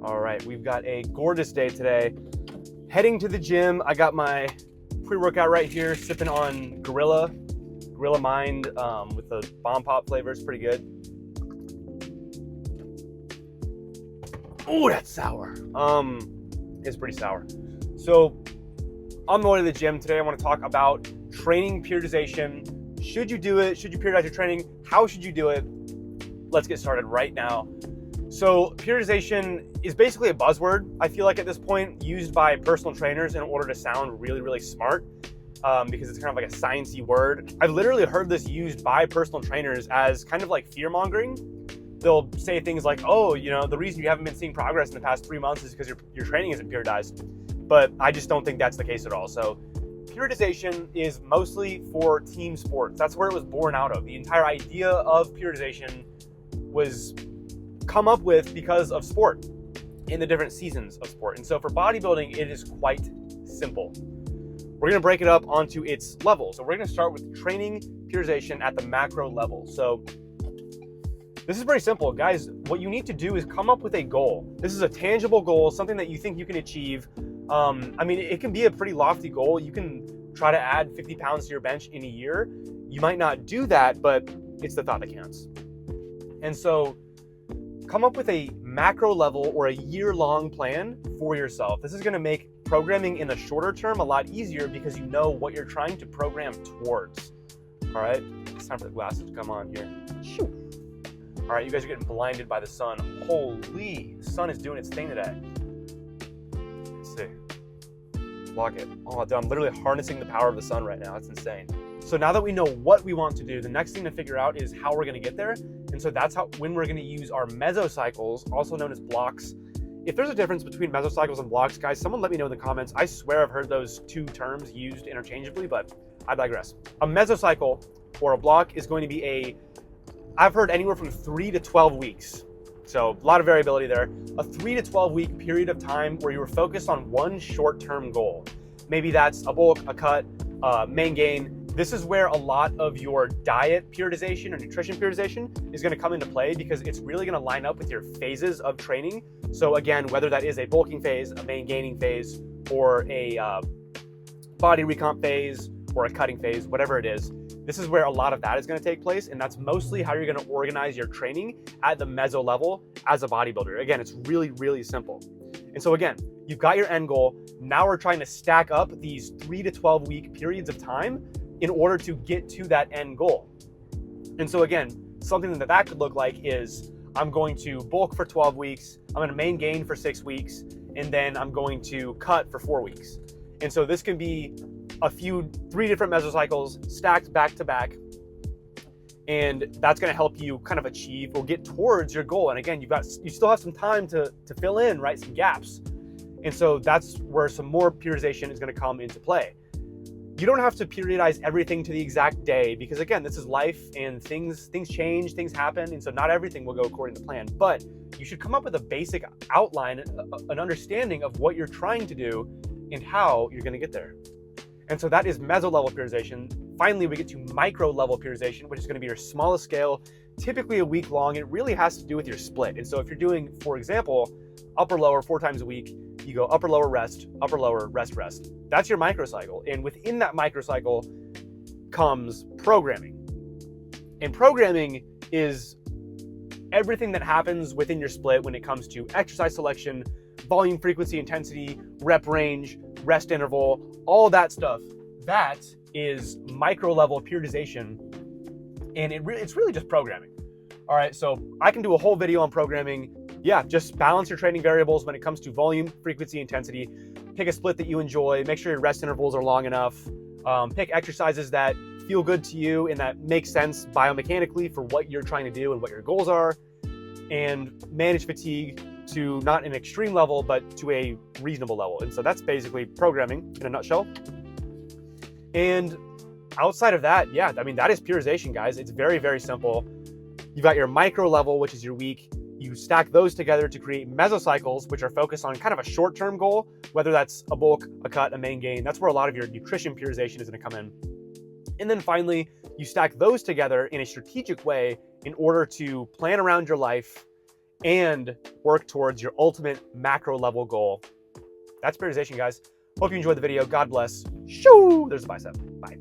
All right, we've got a gorgeous day today. Heading to the gym. I got my pre-workout right here, sipping on Gorilla Mind with the Bomb Pop flavor. It's pretty good. Oh, that's sour. It's pretty sour. So on the way to the gym today, I want to talk about training periodization. Should you do it? Should you periodize your training? How should you do it? Let's get started right now. So periodization is basically a buzzword, I feel like at this point, used by personal trainers in order to sound really, really smart, because it's kind of like a sciencey word. I've literally heard this used by personal trainers as kind of like fear-mongering. They'll say things like, oh, you know, the reason you haven't been seeing progress in the past 3 months is because your training isn't periodized. But I just don't think that's the case at all. So periodization is mostly for team sports. That's where it was born out of. The entire idea of periodization was come up with because of sport in the different seasons of sport. And so for bodybuilding, it is quite simple. We're going to break it up onto its levels. So we're going to start with training periodization at the macro level. So this is very simple, guys. What you need to do is come up with a goal. This is a tangible goal, something that you think you can achieve. I mean, it can be a pretty lofty goal. You can try to add 50 pounds to your bench in a year. You might not do that, but it's the thought that counts. And so come up with a macro level or a year-long plan for yourself. This is going to make programming in the shorter term a lot easier because you know what you're trying to program towards. All right, it's time for the glasses to come on here. Shoo. All right, you guys are getting blinded by the sun. Holy, the sun is doing its thing today. Let's see. Lock it. Oh, dude, I'm literally harnessing the power of the sun right now. It's insane. So now that we know what we want to do, the next thing to figure out is how we're going to get there. And so that's when we're going to use our mesocycles, also known as blocks. If there's a difference between mesocycles and blocks, guys, someone let me know in the comments. I swear I've heard those two terms used interchangeably, but I digress. A mesocycle or a block is going to be I've heard anywhere from 3 to 12 weeks. So a lot of variability there. A 3 to 12 week period of time where you were focused on one short-term goal. Maybe that's a bulk, a cut, main gain. This is where a lot of your diet periodization or nutrition periodization is going to come into play because it's really going to line up with your phases of training. So again, whether that is a bulking phase, a main gaining phase, or a body recomp phase, or a cutting phase, whatever it is, this is where a lot of that is going to take place. And that's mostly how you're going to organize your training at the meso level as a bodybuilder. Again, it's really, really simple. And so again, you've got your end goal. Now we're trying to stack up these 3 to 12 week periods of time in order to get to that end goal. And so again, something that could look like is I'm going to bulk for 12 weeks, I'm going to main gain for 6 weeks, and then I'm going to cut for 4 weeks. And so this can be 3 different mesocycles stacked back to back. And that's going to help you kind of achieve or get towards your goal. And again, you still have some time to fill in, right? Some gaps. And so that's where some more periodization is going to come into play. You don't have to periodize everything to the exact day because again, this is life and things change, things happen. And so not everything will go according to plan, but you should come up with a basic outline, an understanding of what you're trying to do and how you're going to get there. And so that is meso-level periodization. Finally, we get to micro-level periodization, which is going to be your smallest scale, typically a week long. It really has to do with your split. And so if you're doing, for example, upper lower 4 times a week, you go upper lower rest, upper lower rest rest. That's your microcycle. And within that microcycle comes programming. And programming is everything that happens within your split when it comes to exercise selection, volume, frequency, intensity, rep range, rest interval, all that stuff. That is micro-level periodization, and it's really just programming. All right, so I can do a whole video on programming. Yeah, just balance your training variables when it comes to volume, frequency, intensity. Pick a split that you enjoy. Make sure your rest intervals are long enough. Pick exercises that feel good to you and that make sense biomechanically for what you're trying to do and what your goals are. And manage fatigue to not an extreme level, but to a reasonable level. And so that's basically programming in a nutshell. And outside of that, yeah, I mean, that is periodization, guys. It's very, very simple. You've got your micro level, which is your week. You stack those together to create mesocycles, which are focused on kind of a short-term goal, whether that's a bulk, a cut, a main gain. That's where a lot of your nutrition periodization is going to come in. And then finally, you stack those together in a strategic way in order to plan around your life and work towards your ultimate macro level goal. That's periodization, guys. Hope you enjoyed the video. God bless. Shoo! There's the bicep. Bye.